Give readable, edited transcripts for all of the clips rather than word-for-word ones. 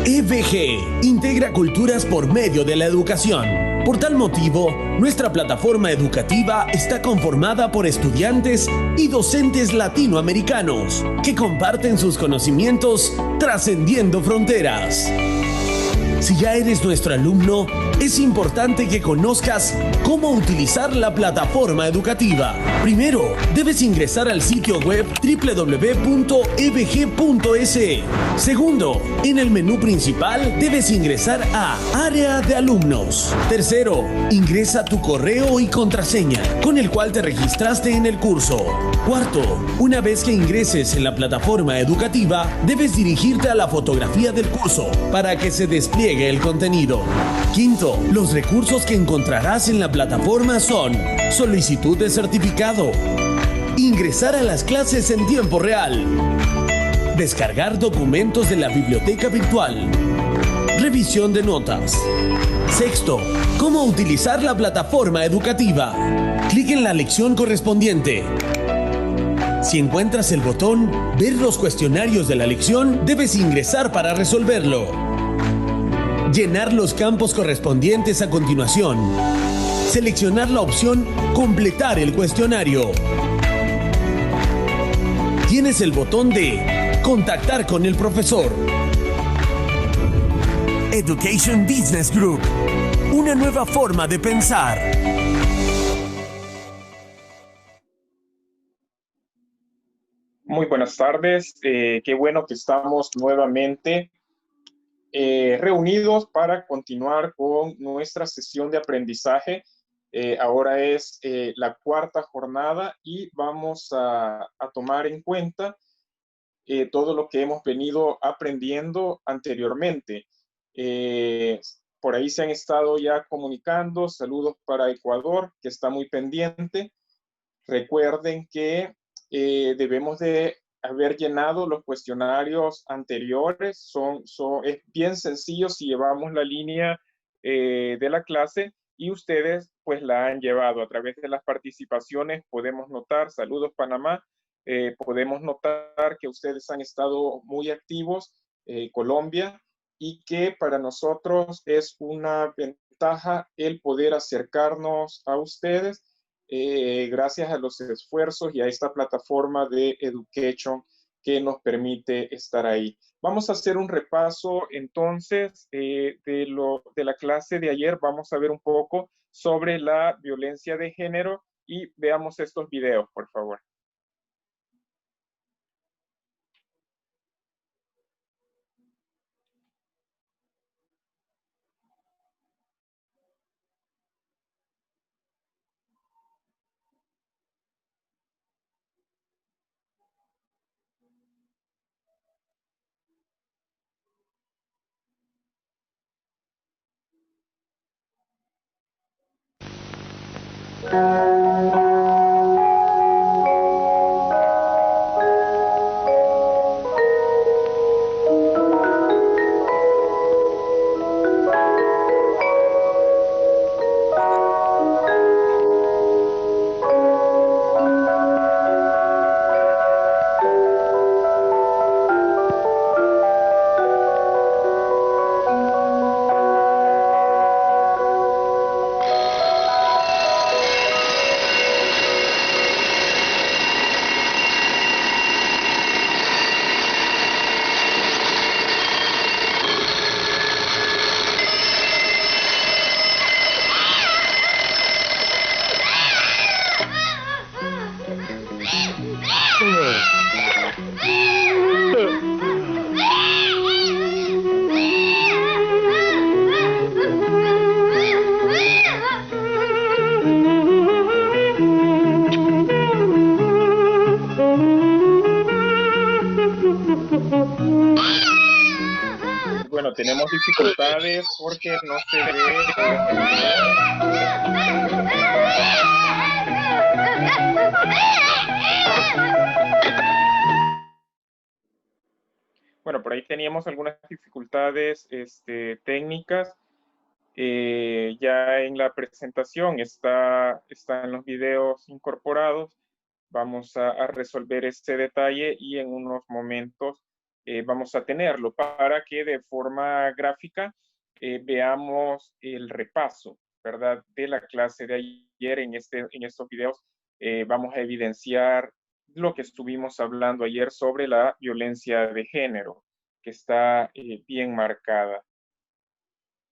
EVG integra culturas por medio de la educación. Por tal motivo, nuestra plataforma educativa está conformada por estudiantes y docentes latinoamericanos que comparten sus conocimientos trascendiendo fronteras. Si ya eres nuestro alumno, es importante que conozcas cómo utilizar la plataforma educativa. Primero, debes ingresar al sitio web www.evg.es. Segundo, en el menú principal debes ingresar a Área de Alumnos. Tercero, ingresa tu correo y contraseña con el cual te registraste en el curso. Cuarto, una vez que ingreses en la plataforma educativa, debes dirigirte a la fotografía del curso para que se despliegue el contenido. Quinto, los recursos que encontrarás en la plataforma son solicitud de certificado, ingresar a las clases en tiempo real, descargar documentos de la biblioteca virtual, revisión de notas. Sexto, cómo utilizar la plataforma educativa. Clic en la lección correspondiente. Si encuentras el botón Ver los cuestionarios de la lección, debes ingresar para resolverlo. Llenar los campos correspondientes a continuación. Seleccionar la opción Completar el cuestionario. Tienes el botón de Contactar con el profesor. Education Business Group. Una nueva forma de pensar. Muy buenas tardes. Qué bueno que estamos nuevamente reunidos para continuar con nuestra sesión de aprendizaje. Ahora es la cuarta jornada y vamos a tomar en cuenta todo lo que hemos venido aprendiendo anteriormente. Por ahí se han estado ya comunicando. Saludos para Ecuador, que está muy pendiente. Recuerden que debemos de haber llenado los cuestionarios anteriores. Es bien sencillo si llevamos la línea de la clase y ustedes pues la han llevado. A través de las participaciones podemos notar, saludos Panamá, podemos notar que ustedes han estado muy activos, Colombia, y que para nosotros es una ventaja el poder acercarnos a ustedes gracias a los esfuerzos y a esta plataforma de Education que nos permite estar ahí. Vamos a hacer un repaso entonces de la clase de ayer. Vamos a ver un poco sobre la violencia de género y veamos estos videos, por favor. Bueno, tenemos dificultades porque no se ve. Bueno, por ahí teníamos algunas dificultades técnicas. Ya en la presentación están los videos incorporados. Vamos a resolver este detalle y en unos momentos vamos a tenerlo para que de forma gráfica veamos el repaso, ¿verdad? De la clase de ayer. En estos videos vamos a evidenciar lo que estuvimos hablando ayer sobre la violencia de género, que está bien marcada.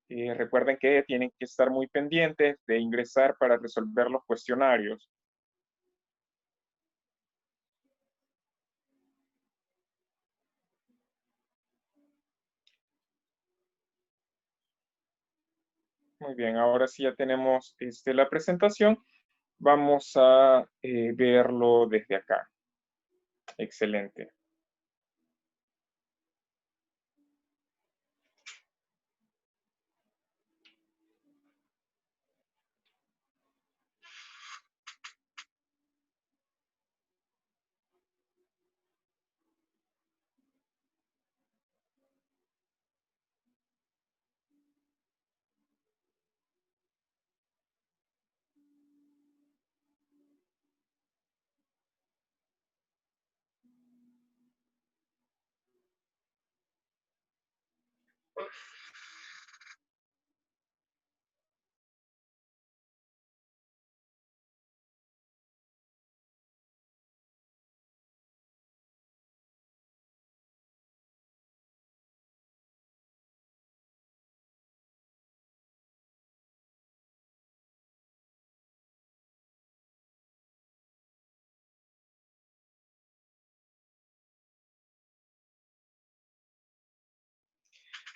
Recuerden que tienen que estar muy pendientes de ingresar para resolver los cuestionarios. Muy bien, ahora sí ya tenemos la presentación. Vamos a verlo desde acá. Excelente.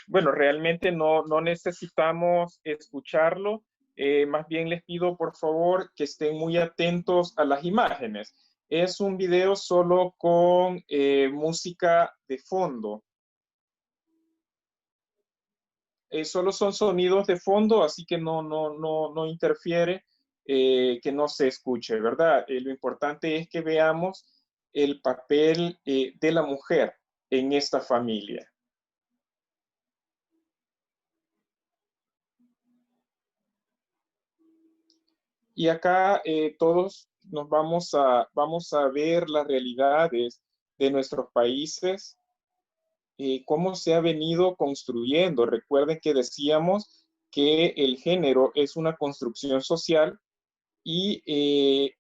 Bueno, realmente no necesitamos escucharlo. Más bien les pido por favor que estén muy atentos a las imágenes. Es un video solo con música de fondo. Solo son sonidos de fondo, así que no interfiere que no se escuche, ¿verdad? Lo importante es que veamos el papel de la mujer en esta familia. Y acá todos nos vamos a ver las realidades de nuestros países, cómo se ha venido construyendo. Recuerden que decíamos que el género es una construcción social y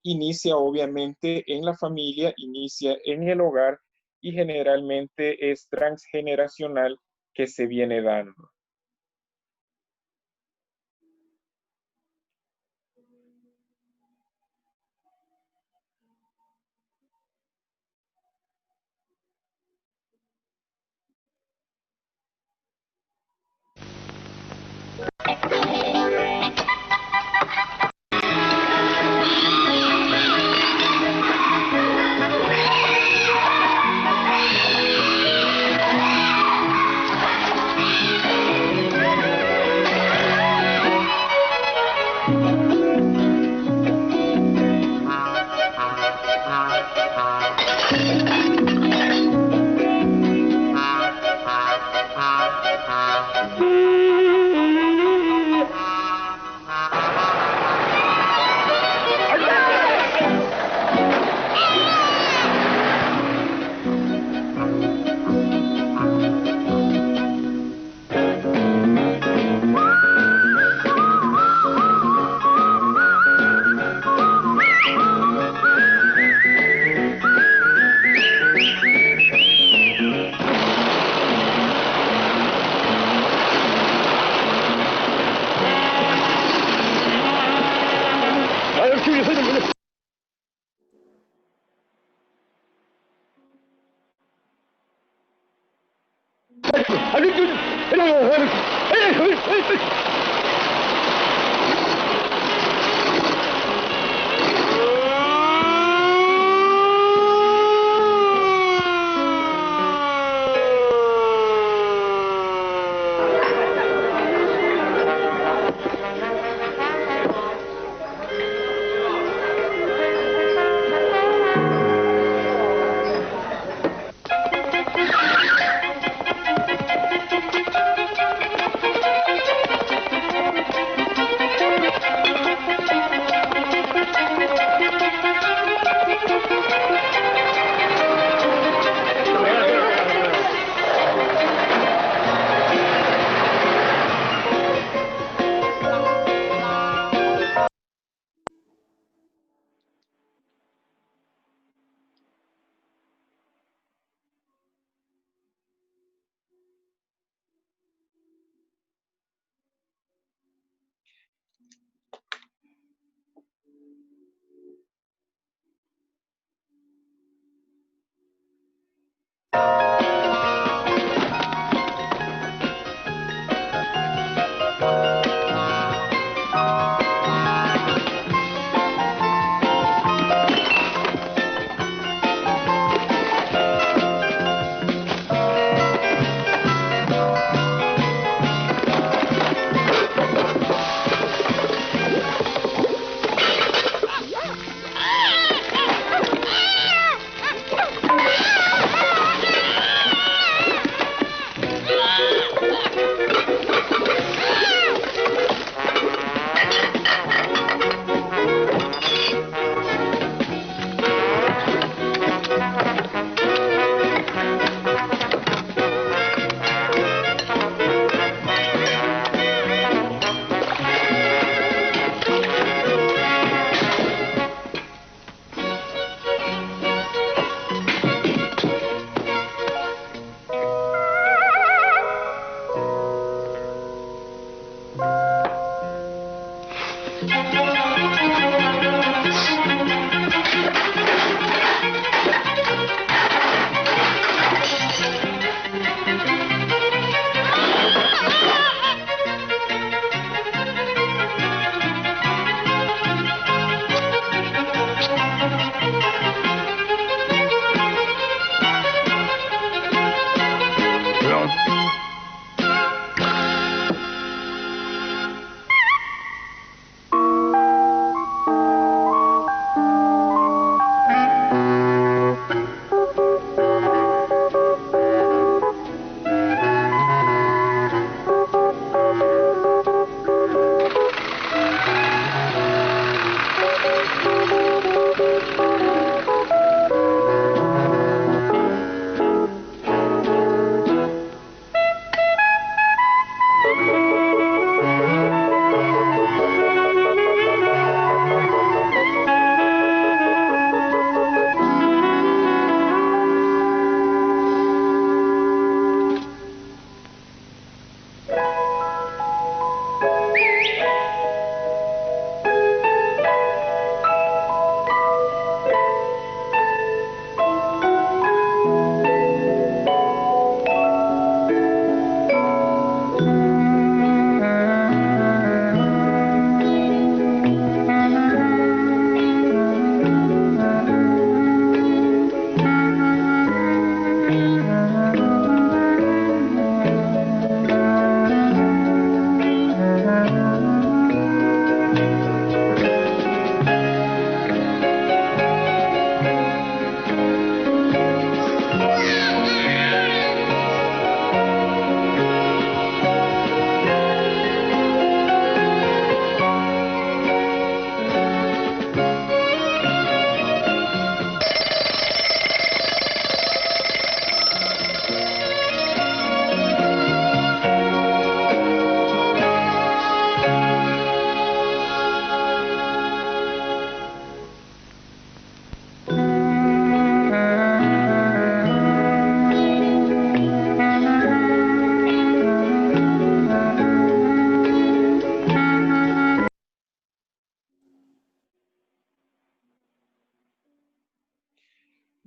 inicia obviamente en la familia, inicia en el hogar y generalmente es transgeneracional que se viene dando.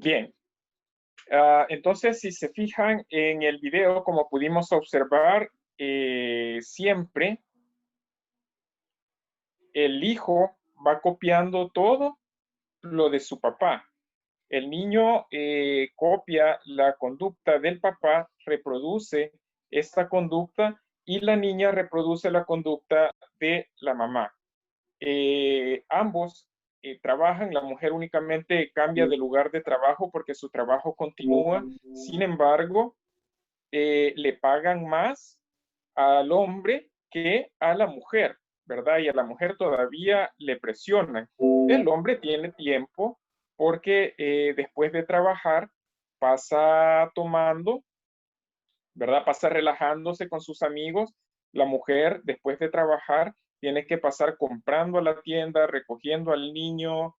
Bien. Entonces, si se fijan en el video, como pudimos observar, siempre el hijo va copiando todo lo de su papá. El niño copia la conducta del papá, reproduce esta conducta y la niña reproduce la conducta de la mamá. Ambos trabajan, la mujer únicamente cambia de lugar de trabajo porque su trabajo continúa. Sin embargo, le pagan más al hombre que a la mujer, ¿verdad? Y a la mujer todavía le presionan. El hombre tiene tiempo porque después de trabajar pasa tomando, ¿verdad? Pasa relajándose con sus amigos. La mujer, después de trabajar, tiene que pasar comprando a la tienda, recogiendo al niño,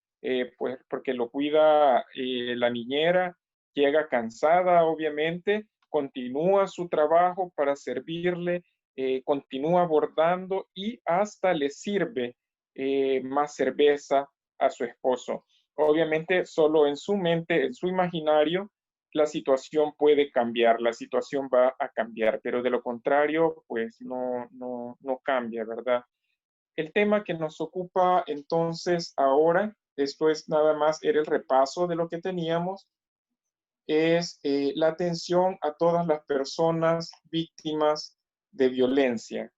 pues porque lo cuida la niñera, llega cansada, obviamente, continúa su trabajo para servirle, continúa bordando y hasta le sirve más cerveza a su esposo. Obviamente, solo en su mente, en su imaginario, la situación puede cambiar, la situación va a cambiar, pero de lo contrario, pues no cambia, ¿verdad? El tema que nos ocupa entonces ahora, esto es nada más, era el repaso de lo que teníamos, es la atención a todas las personas víctimas de violencia.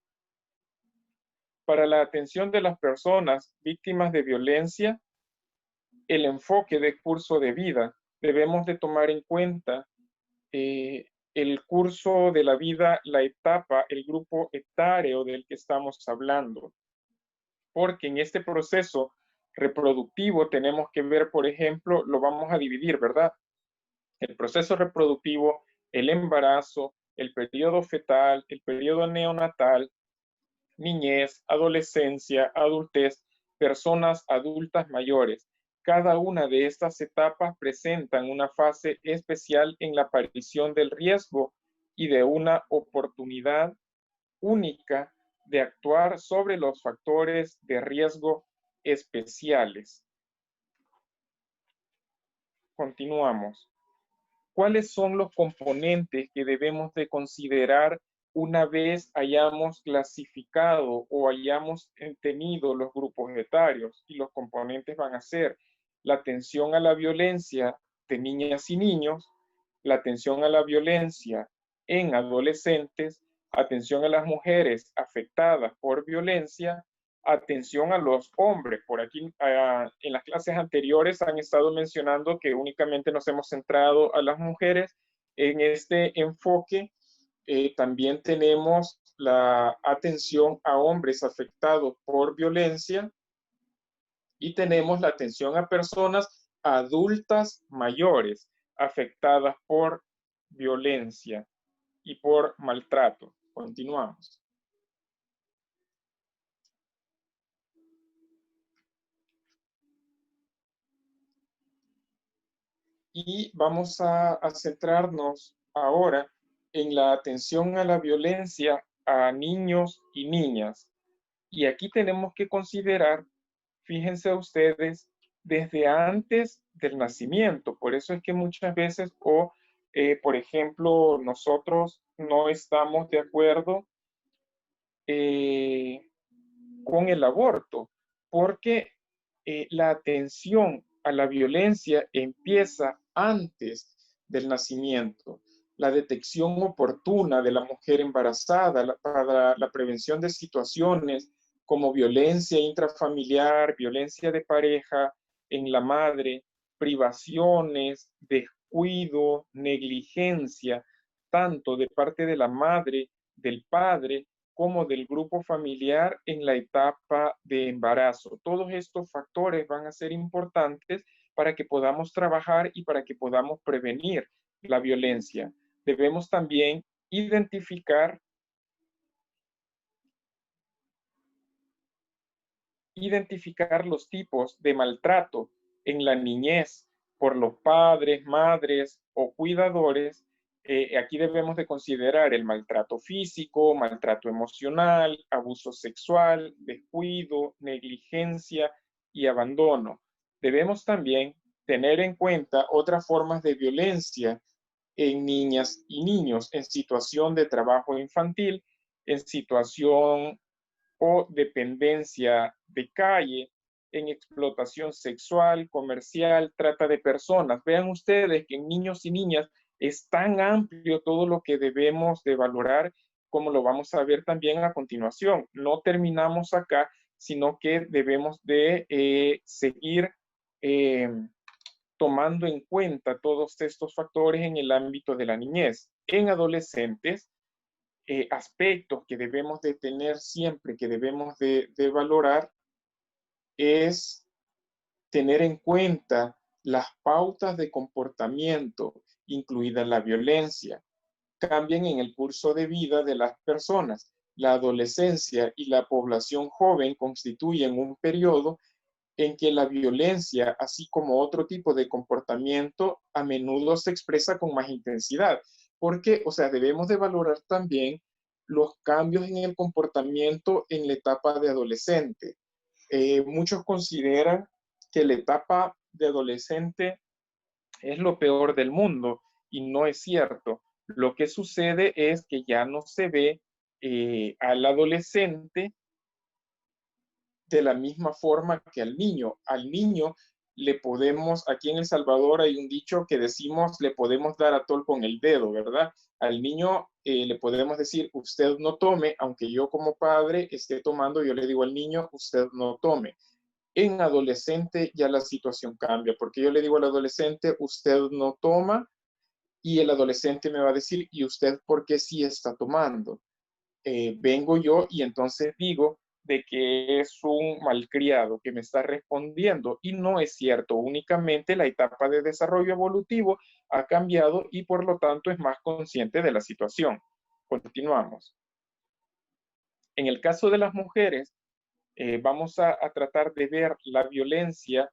Para la atención de las personas víctimas de violencia, el enfoque de curso de vida, debemos de tomar en cuenta el curso de la vida, la etapa, el grupo etáreo del que estamos hablando. Porque en este proceso reproductivo tenemos que ver, por ejemplo, lo vamos a dividir, ¿verdad? El proceso reproductivo, el embarazo, el periodo fetal, el periodo neonatal, niñez, adolescencia, adultez, personas adultas mayores. Cada una de estas etapas presentan una fase especial en la aparición del riesgo y de una oportunidad única de actuar sobre los factores de riesgo especiales. Continuamos. ¿Cuáles son los componentes que debemos de considerar una vez hayamos clasificado o hayamos tenido los grupos etarios? Y los componentes van a ser la atención a la violencia de niñas y niños, la atención a la violencia en adolescentes, atención a las mujeres afectadas por violencia, atención a los hombres. Por aquí, en las clases anteriores han estado mencionando que únicamente nos hemos centrado a las mujeres. En este enfoque también tenemos la atención a hombres afectados por violencia y tenemos la atención a personas adultas mayores afectadas por violencia y por maltrato. Continuamos. Y vamos a centrarnos ahora en la atención a la violencia a niños y niñas. Y aquí tenemos que considerar, fíjense ustedes, desde antes del nacimiento. Por eso es que muchas veces, por ejemplo, nosotros no estamos de acuerdo con el aborto, porque la atención a la violencia empieza antes del nacimiento. La detección oportuna de la mujer embarazada para la prevención de situaciones como violencia intrafamiliar, violencia de pareja en la madre, privaciones, descuido, negligencia, tanto de parte de la madre, del padre, como del grupo familiar en la etapa de embarazo. Todos estos factores van a ser importantes para que podamos trabajar y para que podamos prevenir la violencia. Debemos también identificar los tipos de maltrato en la niñez por los padres, madres o cuidadores. Aquí debemos de considerar el maltrato físico, maltrato emocional, abuso sexual, descuido, negligencia y abandono. Debemos también tener en cuenta otras formas de violencia en niñas y niños en situación de trabajo infantil, en situación o dependencia de calle, en explotación sexual, comercial, trata de personas. Vean ustedes que en niños y niñas es tan amplio todo lo que debemos de valorar, como lo vamos a ver también a continuación. No terminamos acá, sino que debemos de seguir eh, tomando en cuenta todos estos factores en el ámbito de la niñez. En adolescentes, aspectos que debemos de tener siempre, que debemos de valorar, es tener en cuenta las pautas de comportamiento, incluida la violencia, cambian en el curso de vida de las personas. La adolescencia y la población joven constituyen un periodo en que la violencia, así como otro tipo de comportamiento, a menudo se expresa con más intensidad. Porque, o sea, debemos de valorar también los cambios en el comportamiento en la etapa de adolescente. Muchos consideran que la etapa de adolescente es lo peor del mundo y no es cierto. Lo que sucede es que ya no se ve al adolescente de la misma forma que al niño. Al niño le podemos, aquí en El Salvador hay un dicho que decimos, le podemos dar atol con el dedo, ¿verdad? Al niño le podemos decir, usted no tome, aunque yo como padre esté tomando, yo le digo al niño, usted no tome. En adolescente ya la situación cambia, porque yo le digo al adolescente, usted no toma, y el adolescente me va a decir, ¿y usted por qué sí está tomando? Vengo yo y entonces digo de que es un malcriado que me está respondiendo y no es cierto, únicamente la etapa de desarrollo evolutivo ha cambiado y por lo tanto es más consciente de la situación. Continuamos. En el caso de las mujeres, vamos a tratar de ver la violencia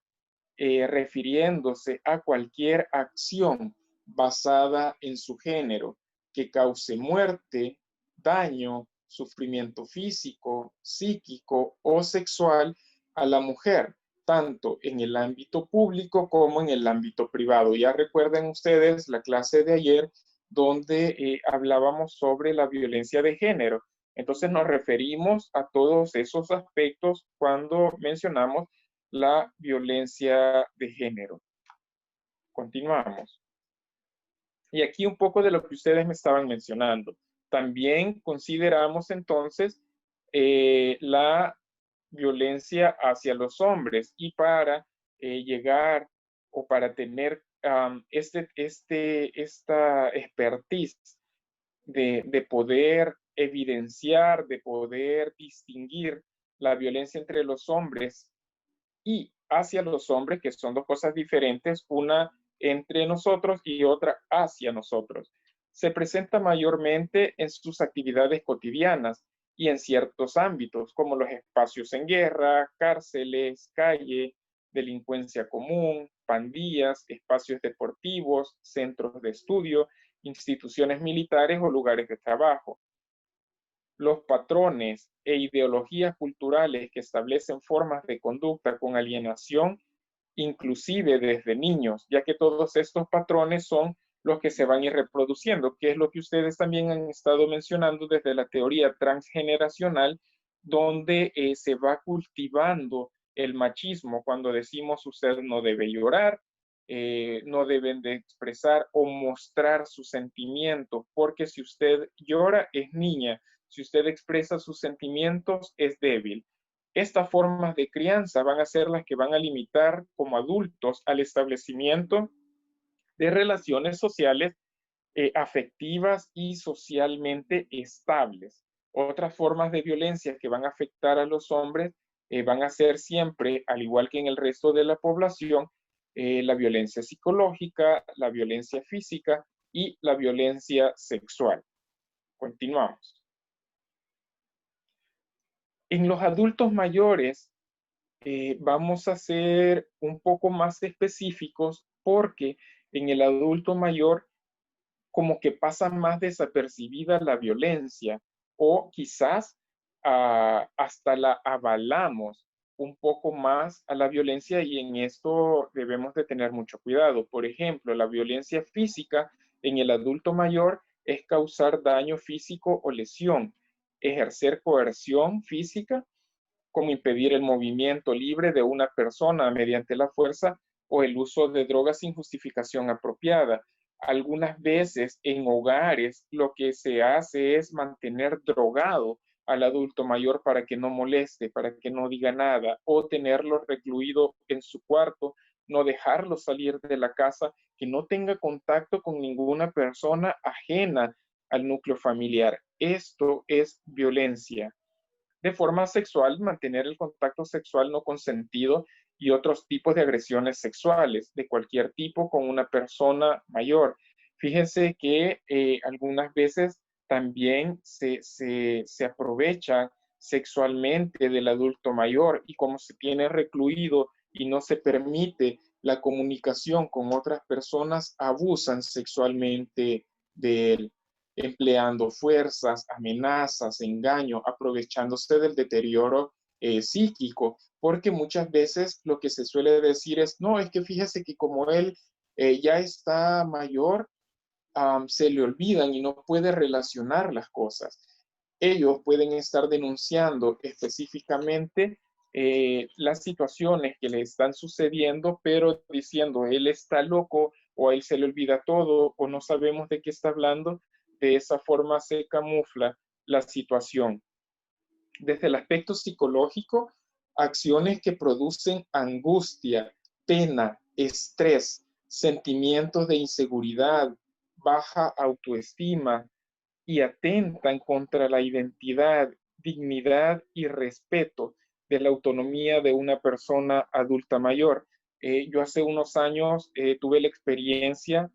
refiriéndose a cualquier acción basada en su género que cause muerte, daño, sufrimiento físico, psíquico o sexual a la mujer, tanto en el ámbito público como en el ámbito privado. Ya recuerden ustedes la clase de ayer donde hablábamos sobre la violencia de género. Entonces nos referimos a todos esos aspectos cuando mencionamos la violencia de género. Continuamos. Y aquí un poco de lo que ustedes me estaban mencionando. También consideramos entonces la violencia hacia los hombres y para llegar o para tener esta expertise de poder evidenciar, de poder distinguir la violencia entre los hombres y hacia los hombres, que son dos cosas diferentes, una entre nosotros y otra hacia nosotros. Se presenta mayormente en sus actividades cotidianas y en ciertos ámbitos, como los espacios en guerra, cárceles, calle, delincuencia común, pandillas, espacios deportivos, centros de estudio, instituciones militares o lugares de trabajo. Los patrones e ideologías culturales que establecen formas de conducta con alienación, inclusive desde niños, ya que todos estos patrones son los que se van a ir reproduciendo, que es lo que ustedes también han estado mencionando desde la teoría transgeneracional, donde se va cultivando el machismo cuando decimos usted no debe llorar, no deben de expresar o mostrar sus sentimientos, porque si usted llora es niña, si usted expresa sus sentimientos es débil. Estas formas de crianza van a ser las que van a limitar como adultos al establecimiento de relaciones sociales afectivas y socialmente estables. Otras formas de violencia que van a afectar a los hombres van a ser siempre, al igual que en el resto de la población, la violencia psicológica, la violencia física y la violencia sexual. Continuamos. En los adultos mayores vamos a ser un poco más específicos porque en el adulto mayor como que pasa más desapercibida la violencia o quizás hasta la avalamos. un poco más a la violencia y en esto debemos de tener mucho cuidado. Por ejemplo, la violencia física en el adulto mayor es causar daño físico o lesión, ejercer coerción física, como impedir el movimiento libre de una persona mediante la fuerza o el uso de drogas sin justificación apropiada. Algunas veces en hogares lo que se hace es mantener drogado al adulto mayor para que no moleste, para que no diga nada, o tenerlo recluido en su cuarto, no dejarlo salir de la casa, que no tenga contacto con ninguna persona ajena al núcleo familiar. Esto es violencia. De forma sexual, mantener el contacto sexual no consentido y otros tipos de agresiones sexuales de cualquier tipo con una persona mayor. Fíjense que algunas veces también se aprovecha sexualmente del adulto mayor y como se tiene recluido y no se permite la comunicación con otras personas, abusan sexualmente de él, empleando fuerzas, amenazas, engaño, aprovechándose del deterioro psíquico, porque muchas veces lo que se suele decir es, no, es que fíjese que como él ya está mayor, se le olvidan y no puede relacionar las cosas. Ellos pueden estar denunciando específicamente las situaciones que le están sucediendo, pero diciendo, él está loco o a él se le olvida todo o no sabemos de qué está hablando. De esa forma se camufla la situación. Desde el aspecto psicológico, acciones que producen angustia, pena, estrés, sentimientos de inseguridad, baja autoestima y atentan contra la identidad, dignidad y respeto de la autonomía de una persona adulta mayor. Yo hace unos años tuve la experiencia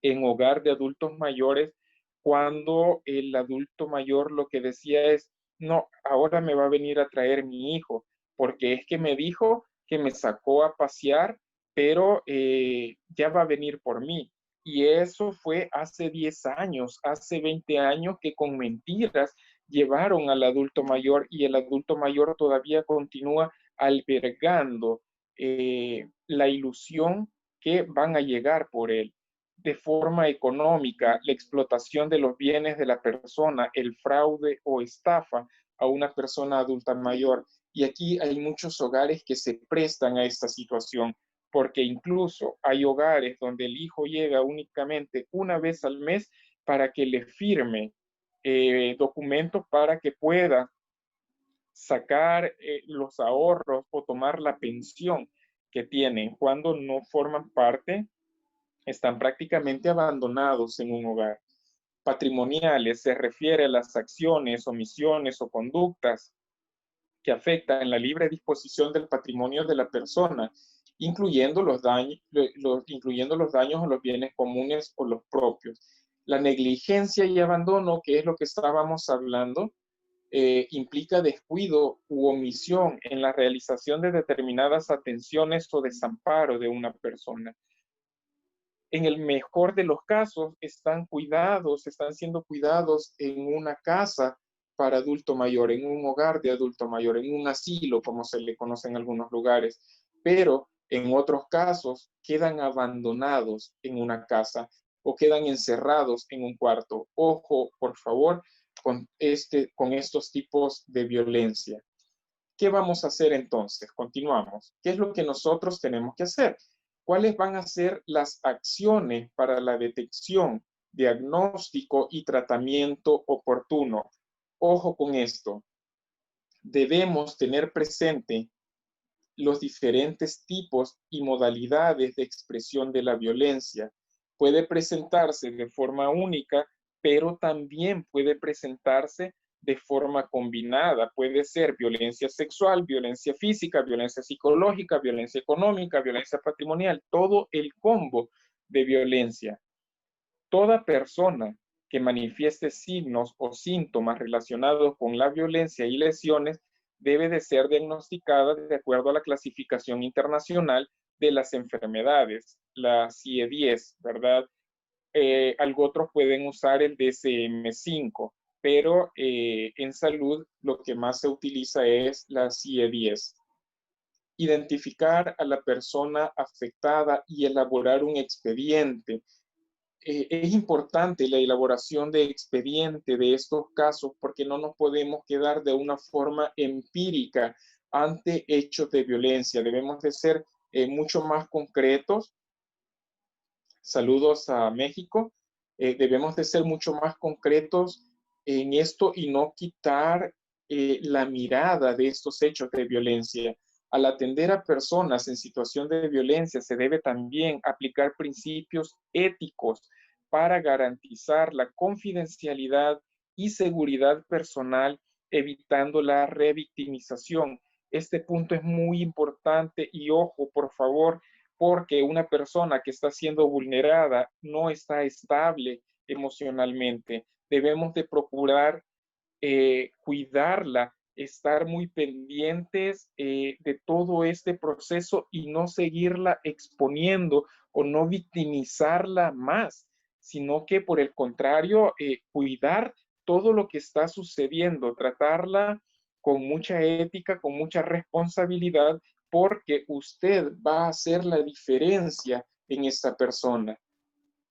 en hogar de adultos mayores cuando el adulto mayor lo que decía es, no, ahora me va a venir a traer mi hijo, porque es que me dijo que me sacó a pasear, pero ya va a venir por mí. Y eso fue hace 10 años, hace 20 años que con mentiras llevaron al adulto mayor y el adulto mayor todavía continúa albergando la ilusión que van a llegar por él de forma económica, la explotación de los bienes de la persona, el fraude o estafa a una persona adulta mayor. Y aquí hay muchos hogares que se prestan a esta situación, porque incluso hay hogares donde el hijo llega únicamente una vez al mes para que le firme documentos para que pueda sacar los ahorros o tomar la pensión que tienen cuando no forman parte, están prácticamente abandonados en un hogar. Patrimoniales se refiere a las acciones, omisiones o conductas que afectan la libre disposición del patrimonio de la persona, incluyendo los daños a los bienes comunes o los propios. La negligencia y abandono, que es lo que estábamos hablando, implica descuido u omisión en la realización de determinadas atenciones o desamparo de una persona. En el mejor de los casos, están siendo cuidados en una casa para adulto mayor, en un hogar de adulto mayor, en un asilo, como se le conoce en algunos lugares, pero en otros casos quedan abandonados en una casa o quedan encerrados en un cuarto. Ojo, por favor, con estos tipos de violencia. ¿Qué vamos a hacer entonces? Continuamos. ¿Qué es lo que nosotros tenemos que hacer? ¿Cuáles van a ser las acciones para la detección, diagnóstico y tratamiento oportuno? Ojo con esto. Debemos tener presente los diferentes tipos y modalidades de expresión de la violencia. Puede presentarse de forma única, pero también puede presentarse de forma combinada. Puede ser violencia sexual, violencia física, violencia psicológica, violencia económica, violencia patrimonial, todo el combo de violencia. Toda persona que manifieste signos o síntomas relacionados con la violencia y lesiones debe de ser diagnosticada de acuerdo a la clasificación internacional de las enfermedades, la CIE-10, ¿verdad? Algo otros pueden usar el DSM-5, pero en salud lo que más se utiliza es la CIE-10. identificar a la persona afectada y elaborar un expediente. Es importante la elaboración de expediente de estos casos porque no nos podemos quedar de una forma empírica ante hechos de violencia. Debemos de ser mucho más concretos. Saludos a México. Debemos de ser mucho más concretos en esto y no quitar la mirada de estos hechos de violencia. Al atender a personas en situación de violencia, se debe también aplicar principios éticos para garantizar la confidencialidad y seguridad personal, evitando la revictimización. Este punto es muy importante y ojo, por favor, porque una persona que está siendo vulnerada no está estable emocionalmente. Debemos de procurar cuidarla, estar muy pendientes de todo este proceso y no seguirla exponiendo o no victimizarla más, sino que por el contrario, cuidar todo lo que está sucediendo, tratarla con mucha ética, con mucha responsabilidad, porque usted va a hacer la diferencia en esta persona.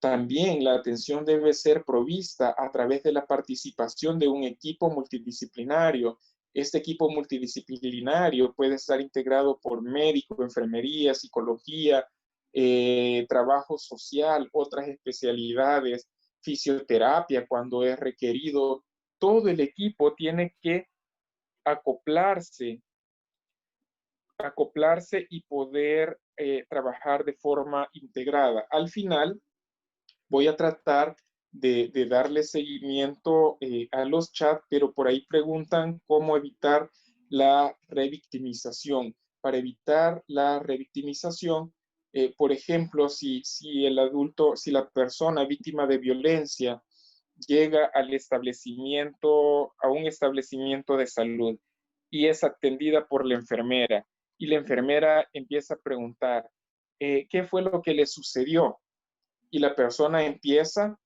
También la atención debe ser provista a través de la participación de un equipo multidisciplinario. Este equipo multidisciplinario puede estar integrado por médico, enfermería, psicología, trabajo social, otras especialidades, fisioterapia cuando es requerido. Todo el equipo tiene que acoplarse y poder trabajar de forma integrada. Al final, voy a tratar de darle seguimiento a los chats, pero por ahí preguntan cómo evitar la revictimización. Para evitar la revictimización, por ejemplo, si el adulto, si la persona víctima de violencia llega al establecimiento, a un establecimiento de salud y es atendida por la enfermera y la enfermera empieza a preguntar, ¿qué fue lo que le sucedió? Y la persona empieza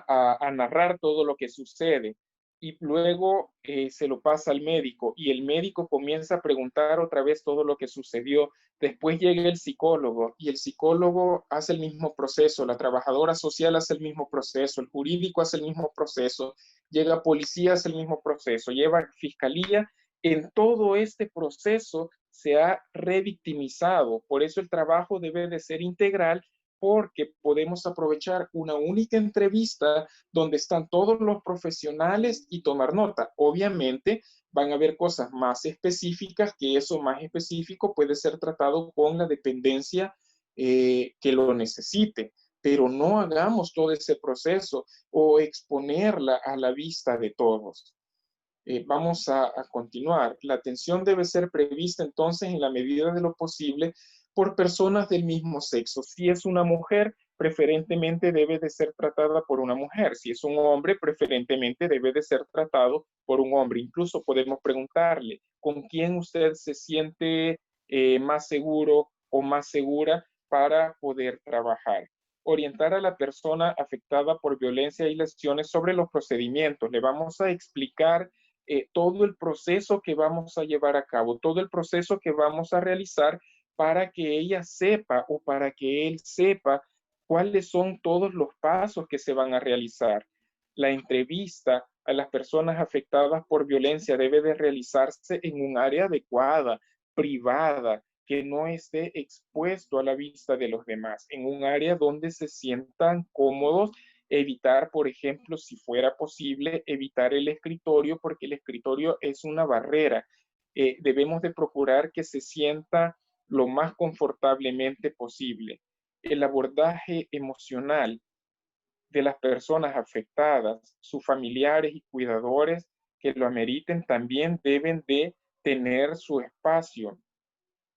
a narrar todo lo que sucede y luego se lo pasa al médico y el médico comienza a preguntar otra vez todo lo que sucedió. Después llega el psicólogo y el psicólogo hace el mismo proceso, la trabajadora social hace el mismo proceso, el jurídico hace el mismo proceso, llega policía, hace el mismo proceso, lleva fiscalía. En todo este proceso se ha revictimizado, por eso el trabajo debe de ser integral, porque podemos aprovechar una única entrevista donde están todos los profesionales y tomar nota. Obviamente van a haber cosas más específicas, que eso más específico puede ser tratado con la dependencia que lo necesite, pero no hagamos todo ese proceso o exponerla a la vista de todos. Vamos a continuar. La atención debe ser prevista entonces en la medida de lo posible por personas del mismo sexo. Si es una mujer, preferentemente debe de ser tratada por una mujer. Si es un hombre, preferentemente debe de ser tratado por un hombre. Incluso podemos preguntarle con quién usted se siente más seguro o más segura para poder trabajar. Orientar a la persona afectada por violencia y lesiones sobre los procedimientos. Le vamos a explicar todo el proceso que vamos a llevar a cabo, todo el proceso que vamos a realizar para que ella sepa o para que él sepa cuáles son todos los pasos que se van a realizar. La entrevista a las personas afectadas por violencia debe de realizarse en un área adecuada, privada, que no esté expuesto a la vista de los demás, en un área donde se sientan cómodos. Evitar, por ejemplo, si fuera posible, evitar el escritorio, porque el escritorio es una barrera. Debemos de procurar que se sienta lo más confortablemente posible. El abordaje emocional de las personas afectadas, sus familiares y cuidadores que lo ameriten, también deben de tener su espacio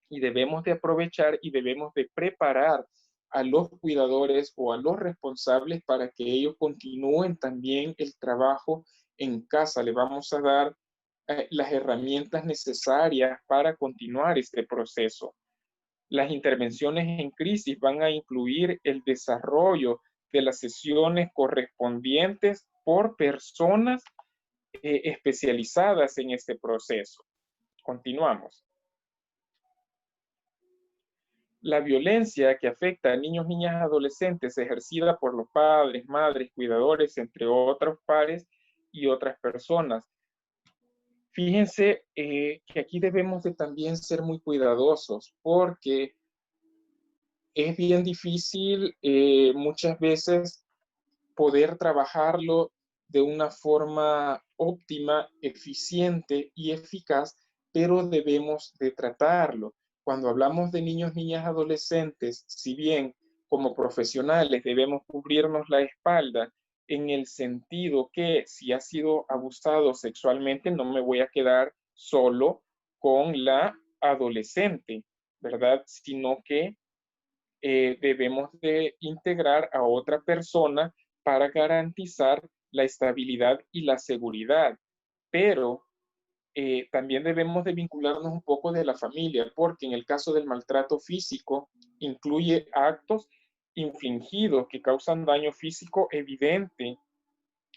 y debemos de aprovechar y debemos de preparar a los cuidadores o a los responsables para que ellos continúen también el trabajo en casa. Le vamos a dar las herramientas necesarias para continuar este proceso. Las intervenciones en crisis van a incluir el desarrollo de las sesiones correspondientes por personas especializadas en este proceso. Continuamos. La violencia que afecta a niños, niñas, adolescentes ejercida por los padres, madres, cuidadores, entre otros pares y otras personas. Fíjense que aquí debemos de también ser muy cuidadosos porque es bien difícil muchas veces poder trabajarlo de una forma óptima, eficiente y eficaz, pero debemos de tratarlo. Cuando hablamos de niños, niñas, adolescentes, si bien como profesionales debemos cubrirnos la espalda en el sentido que si ha sido abusado sexualmente, no me voy a quedar solo con la adolescente, ¿verdad? Sino que debemos de integrar a otra persona para garantizar la estabilidad y la seguridad. Pero también debemos de vincularnos un poco de la familia, porque en el caso del maltrato físico incluye actos infligidos que causan daño físico evidente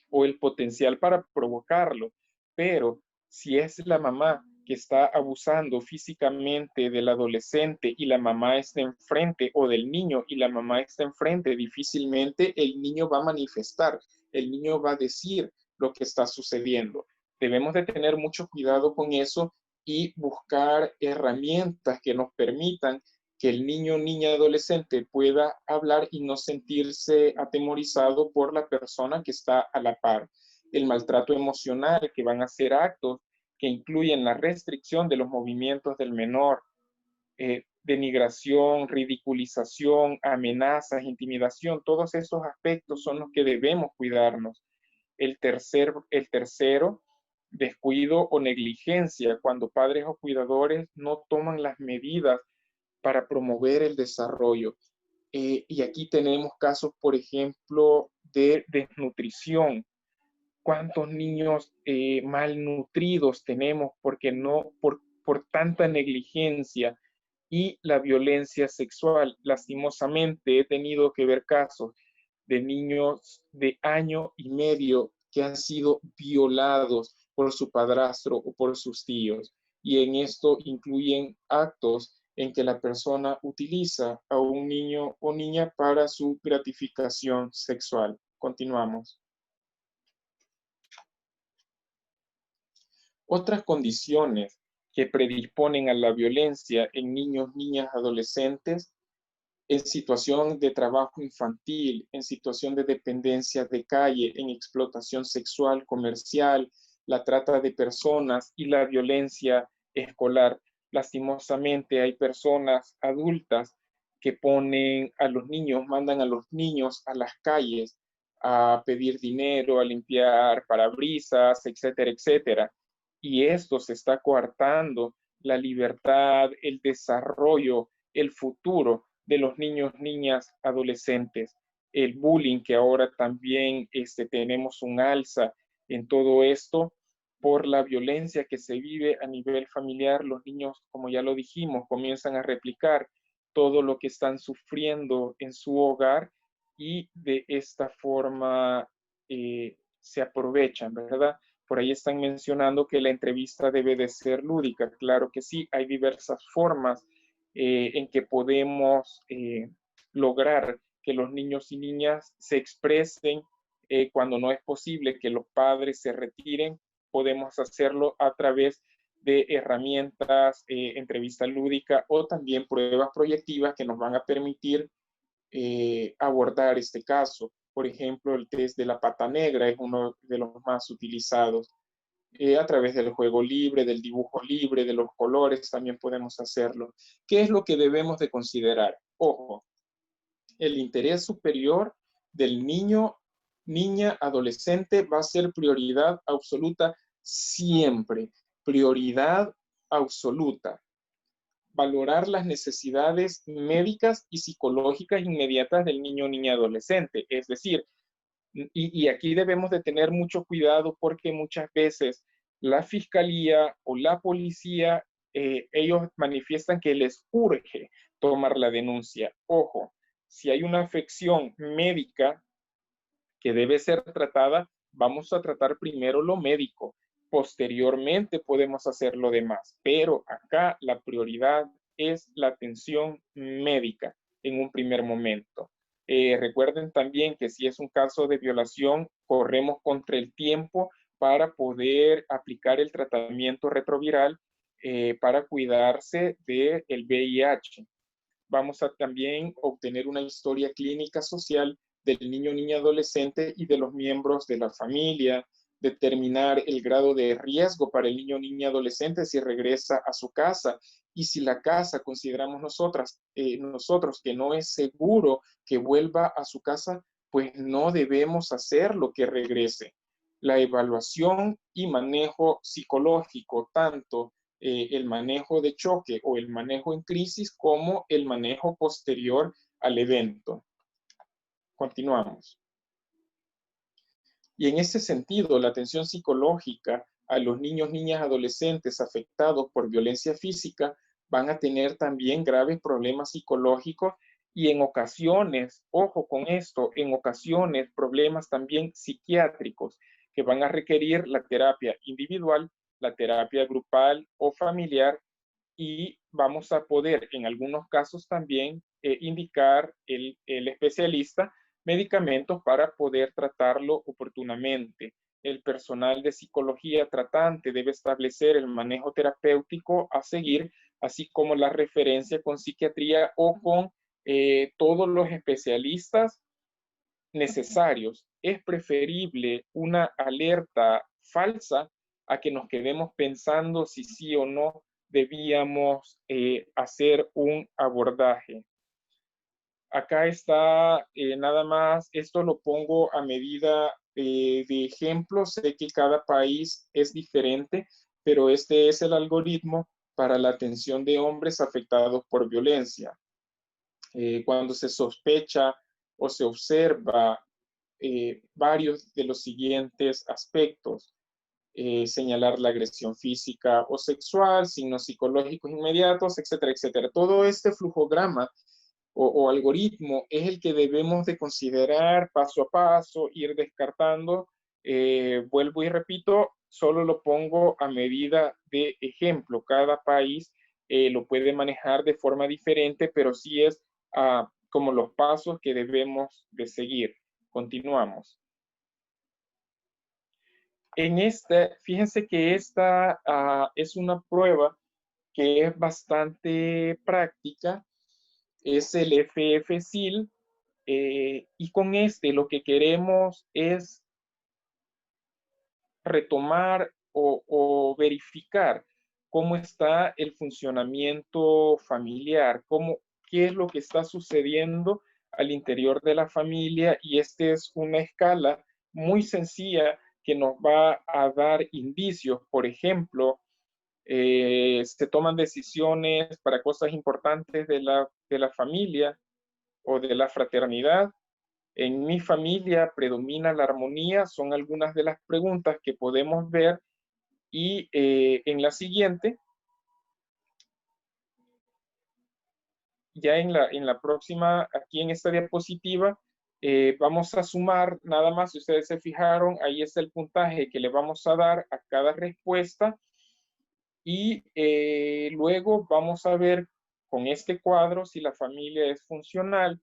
o el potencial para provocarlo. Pero si es la mamá que está abusando físicamente del adolescente y la mamá está enfrente, o del niño y la mamá está enfrente, difícilmente el niño va a manifestar, el niño va a decir lo que está sucediendo. Debemos de tener mucho cuidado con eso y buscar herramientas que nos permitan que el niño, niña, adolescente pueda hablar y no sentirse atemorizado por la persona que está a la par. El maltrato emocional, que van a ser actos que incluyen la restricción de los movimientos del menor, denigración, ridiculización, amenazas, intimidación, todos esos aspectos son los que debemos cuidarnos. El tercero, descuido o negligencia, cuando padres o cuidadores no toman las medidas para promover el desarrollo. Y aquí tenemos casos, por ejemplo, de desnutrición. ¿Cuántos niños malnutridos tenemos porque no, por tanta negligencia y la violencia sexual? Lastimosamente he tenido que ver casos de niños de año y medio que han sido violados por su padrastro o por sus tíos. Y en esto incluyen actos en que la persona utiliza a un niño o niña para su gratificación sexual. Continuamos. Otras condiciones que predisponen a la violencia en niños, niñas, adolescentes, en situación de trabajo infantil, en situación de dependencia de calle, en explotación sexual, comercial, la trata de personas y la violencia escolar. Lastimosamente hay personas adultas que ponen a los niños, mandan a los niños a las calles a pedir dinero, a limpiar parabrisas, etcétera, etcétera. Y esto se está coartando la libertad, el desarrollo, el futuro de los niños, niñas, adolescentes. El bullying, que ahora también tenemos un alza en todo esto por la violencia que se vive a nivel familiar. Los niños, como ya lo dijimos, comienzan a replicar todo lo que están sufriendo en su hogar y de esta forma se aprovechan, ¿verdad? Por ahí están mencionando que la entrevista debe de ser lúdica. Claro que sí, hay diversas formas en que podemos lograr que los niños y niñas se expresen. Cuando no es posible que los padres se retiren, podemos hacerlo a través de herramientas, entrevista lúdica o también pruebas proyectivas que nos van a permitir abordar este caso. Por ejemplo, el test de la pata negra es uno de los más utilizados. A través del juego libre, del dibujo libre, de los colores, también podemos hacerlo. ¿Qué es lo que debemos de considerar? Ojo, el interés superior del niño, niña, adolescente va a ser prioridad absoluta siempre. Prioridad absoluta. Valorar las necesidades médicas y psicológicas inmediatas del niño, niña, adolescente. Es decir, y aquí debemos de tener mucho cuidado porque muchas veces la fiscalía o la policía, ellos manifiestan que les urge tomar la denuncia. Ojo, si hay una afección médica que debe ser tratada, vamos a tratar primero lo médico, posteriormente podemos hacer lo demás, pero acá la prioridad es la atención médica en un primer momento. Recuerden también que si es un caso de violación, corremos contra el tiempo para poder aplicar el tratamiento retroviral para cuidarse del VIH. Vamos a también obtener una historia clínica social del niño, niña, adolescente y de los miembros de la familia, determinar el grado de riesgo para el niño, niña, adolescente si regresa a su casa y si la casa consideramos nosotros que no es seguro que vuelva a su casa, pues no debemos hacer lo que regrese. La evaluación y manejo psicológico, tanto el manejo de choque o el manejo en crisis como el manejo posterior al evento. Continuamos. Y en ese sentido, la atención psicológica a los niños, niñas, adolescentes afectados por violencia física van a tener también graves problemas psicológicos y en ocasiones, ojo con esto, en ocasiones problemas también psiquiátricos que van a requerir la terapia individual, la terapia grupal o familiar y vamos a poder en algunos casos también indicar el especialista medicamentos para poder tratarlo oportunamente. El personal de psicología tratante debe establecer el manejo terapéutico a seguir, así como la referencia con psiquiatría o con todos los especialistas necesarios. Es preferible una alerta falsa a que nos quedemos pensando si sí o no debíamos hacer un abordaje. Acá está nada más, esto lo pongo a medida de ejemplo, sé que cada país es diferente, pero este es el algoritmo para la atención de hombres afectados por violencia. Cuando se sospecha o se observa varios de los siguientes aspectos. Señalar la agresión física o sexual, signos psicológicos inmediatos, etcétera, etcétera. Todo este flujograma o algoritmo es el que debemos de considerar paso a paso, ir descartando. Vuelvo y repito, solo lo pongo a medida de ejemplo. Cada país lo puede manejar de forma diferente, pero sí es como los pasos que debemos de seguir. Continuamos. En fíjense que esta es una prueba que es bastante práctica, es el FFSIL, y con lo que queremos es retomar o verificar cómo está el funcionamiento familiar, qué es lo que está sucediendo al interior de la familia, y esta es una escala muy sencilla que nos va a dar indicios. Por ejemplo, se toman decisiones para cosas importantes de la familia o de la fraternidad. En mi familia predomina la armonía, son algunas de las preguntas que podemos ver, y en la siguiente, ya en la próxima, aquí en esta diapositiva, vamos a sumar nada más. Si ustedes se fijaron, ahí está el puntaje que le vamos a dar a cada respuesta, y luego vamos a ver con este cuadro si la familia es funcional,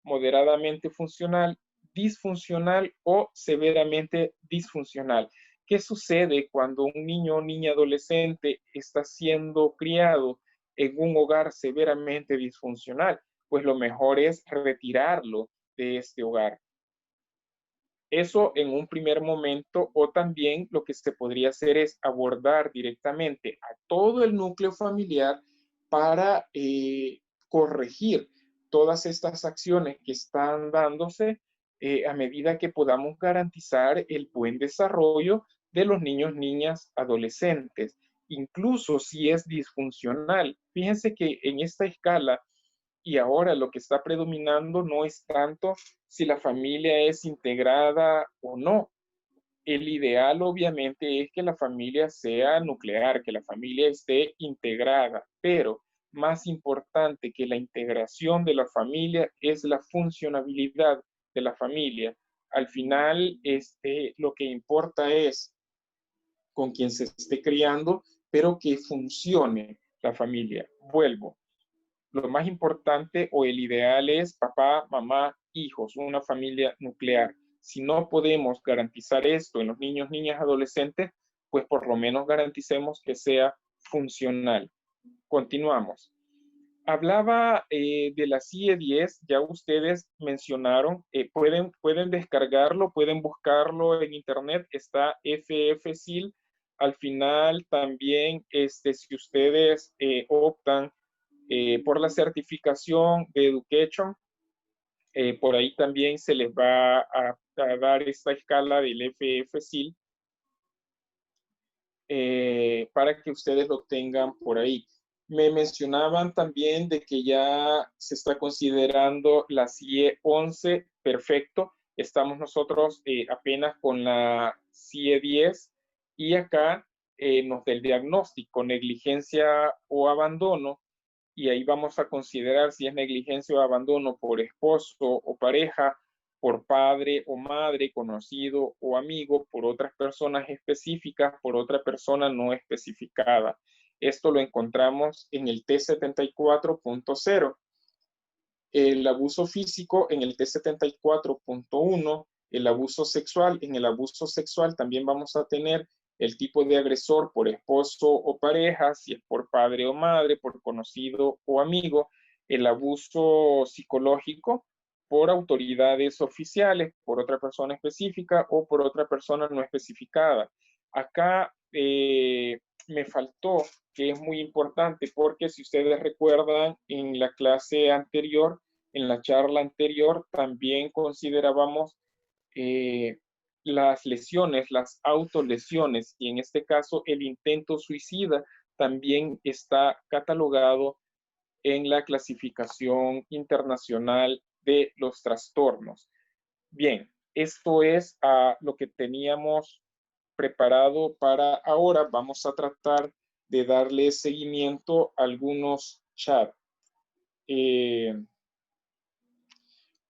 moderadamente funcional, disfuncional o severamente disfuncional. ¿Qué sucede cuando un niño o niña adolescente está siendo criado en un hogar severamente disfuncional? Pues lo mejor es retirarlo de este hogar. Eso en un primer momento, o también lo que se podría hacer es abordar directamente a todo el núcleo familiar para corregir todas estas acciones que están dándose a medida que podamos garantizar el buen desarrollo de los niños, niñas, adolescentes, incluso si es disfuncional. Fíjense que en esta escala y ahora lo que está predominando no es tanto si la familia es integrada o no. El ideal obviamente es que la familia sea nuclear, que la familia esté integrada, pero más importante que la integración de la familia es la funcionabilidad de la familia. Al final, lo que importa es con quien se esté criando, pero que funcione la familia. Vuelvo. Lo más importante o el ideal es papá, mamá, hijos, una familia nuclear. Si no podemos garantizar esto en los niños, niñas, adolescentes, pues por lo menos garanticemos que sea funcional. Continuamos. Hablaba de la CIE 10, ya ustedes mencionaron, pueden descargarlo, pueden buscarlo en internet, está FFSIL. Al final también, si ustedes optan por la certificación de Education, por ahí también se les va a dar esta escala del FFSIL para que ustedes lo tengan por ahí. Me mencionaban también de que ya se está considerando la CIE 11, perfecto. Estamos nosotros apenas con la CIE 10 y acá nos da el diagnóstico, negligencia o abandono, y ahí vamos a considerar si es negligencia o abandono por esposo o pareja, por padre o madre, conocido o amigo, por otras personas específicas, por otra persona no especificada. Esto lo encontramos en el T74.0. El abuso físico en el T74.1, el abuso sexual. En el abuso sexual también vamos a tener el tipo de agresor por esposo o pareja, si es por padre o madre, por conocido o amigo. El abuso psicológico por autoridades oficiales, por otra persona específica o por otra persona no especificada. Acá me faltó, que es muy importante, porque si ustedes recuerdan, en la clase anterior, en la charla anterior, también considerábamos las lesiones, las autolesiones, y en este caso el intento suicida también está catalogado en la clasificación internacional de los trastornos. Bien, esto es lo que teníamos preparado para ahora. Vamos a tratar de darle seguimiento a algunos chats. De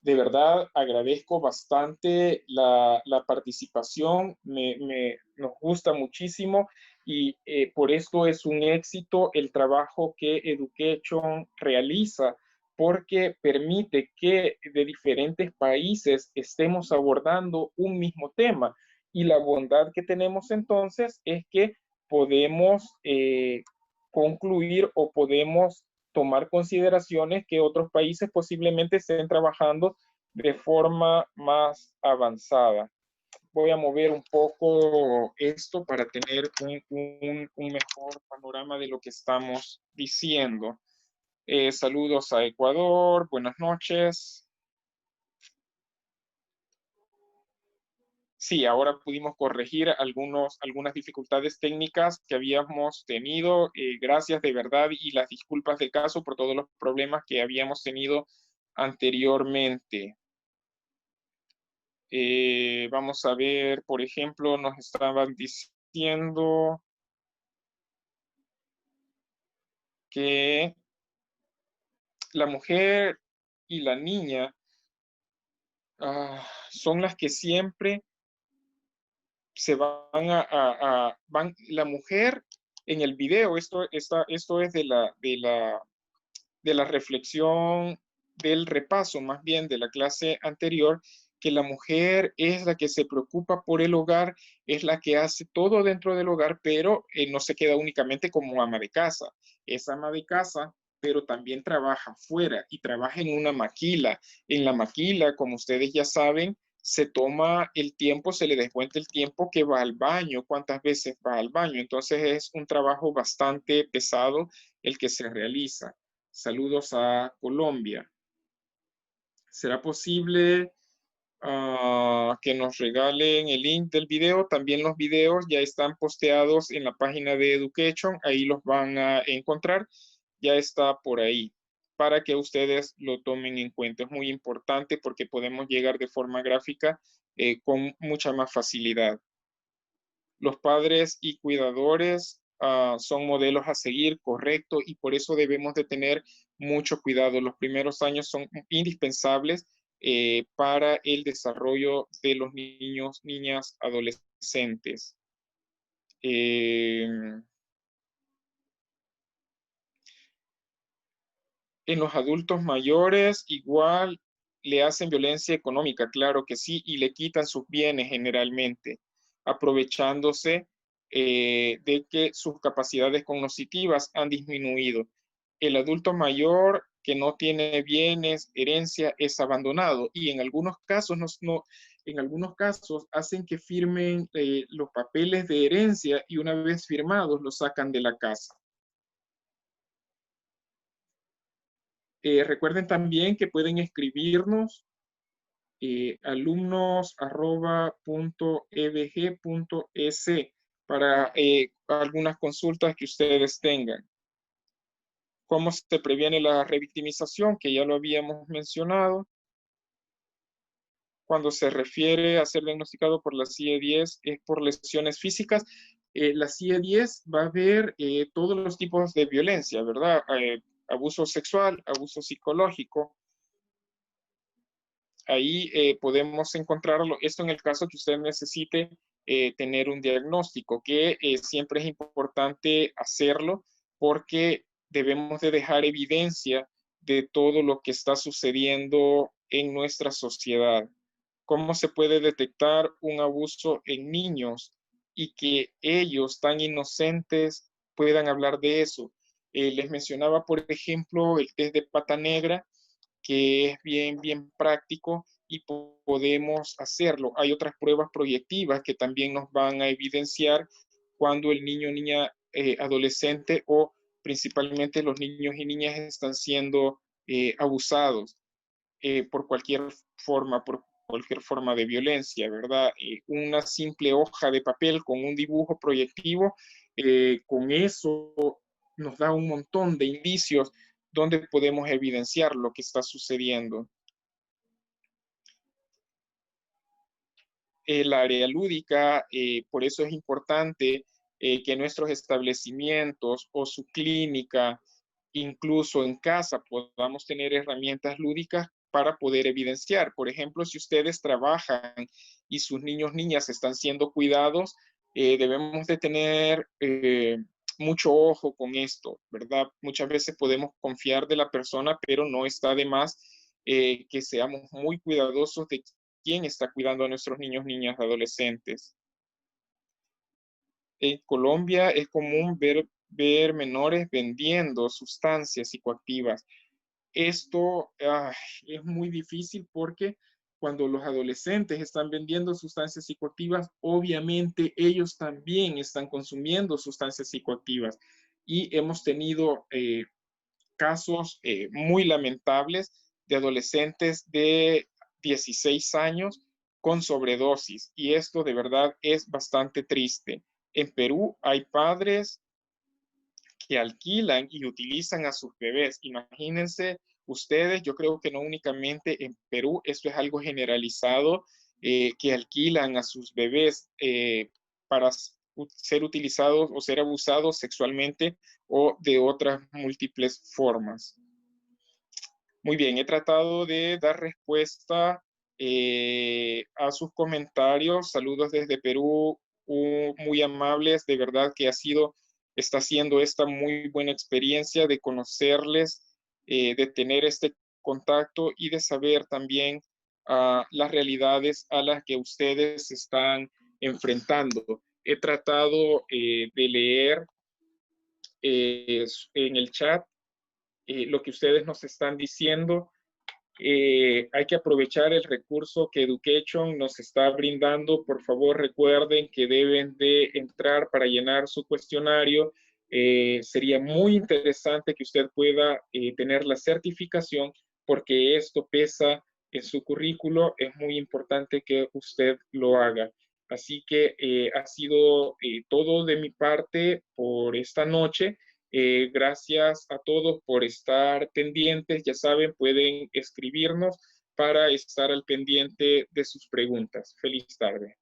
verdad agradezco bastante la participación, nos gusta muchísimo y por esto es un éxito el trabajo que Education realiza, porque permite que de diferentes países estemos abordando un mismo tema, y la bondad que tenemos entonces es que podemos concluir o podemos tomar consideraciones que otros países posiblemente estén trabajando de forma más avanzada. Voy a mover un poco esto para tener un mejor panorama de lo que estamos diciendo. Saludos a Ecuador, buenas noches. Sí, ahora pudimos corregir algunas dificultades técnicas que habíamos tenido. Gracias de verdad y las disculpas del caso por todos los problemas que habíamos tenido anteriormente. Vamos a ver, por ejemplo, nos estaban diciendo que la mujer y la niña son las que siempre se van la mujer en el video. Esto es de la reflexión, del repaso más bien de la clase anterior, que la mujer es la que se preocupa por el hogar, es la que hace todo dentro del hogar, pero no se queda únicamente como ama de casa. Es ama de casa, pero también trabaja fuera y trabaja en una maquila. En la maquila, como ustedes ya saben, se toma el tiempo, se le descuenta el tiempo que va al baño, cuántas veces va al baño. Entonces es un trabajo bastante pesado el que se realiza. Saludos a Colombia. ¿Será posible que nos regalen el link del video? También los videos ya están posteados en la página de Education. Ahí los van a encontrar. Ya está por ahí para que ustedes lo tomen en cuenta. Es muy importante porque podemos llegar de forma gráfica con mucha más facilidad. Los padres y cuidadores son modelos a seguir, correcto, y por eso debemos de tener mucho cuidado. Los primeros años son indispensables para el desarrollo de los niños, niñas, adolescentes. En los adultos mayores igual le hacen violencia económica, claro que sí, y le quitan sus bienes generalmente, aprovechándose de que sus capacidades cognitivas han disminuido. El adulto mayor que no tiene bienes, herencia, es abandonado y en algunos casos, en algunos casos hacen que firmen los papeles de herencia y una vez firmados los sacan de la casa. Recuerden también que pueden escribirnos alumnos@ebg.es para algunas consultas que ustedes tengan. ¿Cómo se previene la revictimización? Que ya lo habíamos mencionado. Cuando se refiere a ser diagnosticado por la CIE-10 es por lesiones físicas. La CIE-10 va a ver todos los tipos de violencia, ¿verdad? Abuso sexual, abuso psicológico. Ahí podemos encontrarlo, esto en el caso que usted necesite tener un diagnóstico, que siempre es importante hacerlo porque debemos de dejar evidencia de todo lo que está sucediendo en nuestra sociedad. ¿Cómo se puede detectar un abuso en niños y que ellos tan inocentes puedan hablar de eso? Les mencionaba, por ejemplo, el test de pata negra, que es bien práctico y podemos hacerlo. Hay otras pruebas proyectivas que también nos van a evidenciar cuando el niño, niña, adolescente o principalmente los niños y niñas están siendo abusados por cualquier forma de violencia, ¿verdad? Una simple hoja de papel con un dibujo proyectivo, con eso nos da un montón de indicios donde podemos evidenciar lo que está sucediendo. El área lúdica, por eso es importante que nuestros establecimientos o su clínica, incluso en casa, podamos tener herramientas lúdicas para poder evidenciar. Por ejemplo, si ustedes trabajan y sus niños, niñas están siendo cuidados, debemos de tener mucho ojo con esto, ¿verdad? Muchas veces podemos confiar de la persona, pero no está de más que seamos muy cuidadosos de quién está cuidando a nuestros niños, niñas, adolescentes. En Colombia es común ver menores vendiendo sustancias psicoactivas. Esto es muy difícil porque cuando los adolescentes están vendiendo sustancias psicoactivas, obviamente ellos también están consumiendo sustancias psicoactivas. Y hemos tenido casos muy lamentables de adolescentes de 16 años con sobredosis. Y esto de verdad es bastante triste. En Perú hay padres que alquilan y utilizan a sus bebés. Imagínense ustedes, yo creo que no únicamente en Perú, esto es algo generalizado, que alquilan a sus bebés para ser utilizados o ser abusados sexualmente o de otras múltiples formas. Muy bien, he tratado de dar respuesta a sus comentarios. Saludos desde Perú, muy amables. De verdad que está siendo esta muy buena experiencia de conocerles, de tener este contacto y de saber también las realidades a las que ustedes se están enfrentando. He tratado de leer en el chat lo que ustedes nos están diciendo. Hay que aprovechar el recurso que Education nos está brindando. Por favor, recuerden que deben de entrar para llenar su cuestionario. Sería muy interesante que usted pueda tener la certificación porque esto pesa en su currículo. Es muy importante que usted lo haga. Así que ha sido todo de mi parte por esta noche. Gracias a todos por estar pendientes. Ya saben, pueden escribirnos para estar al pendiente de sus preguntas. Feliz tarde.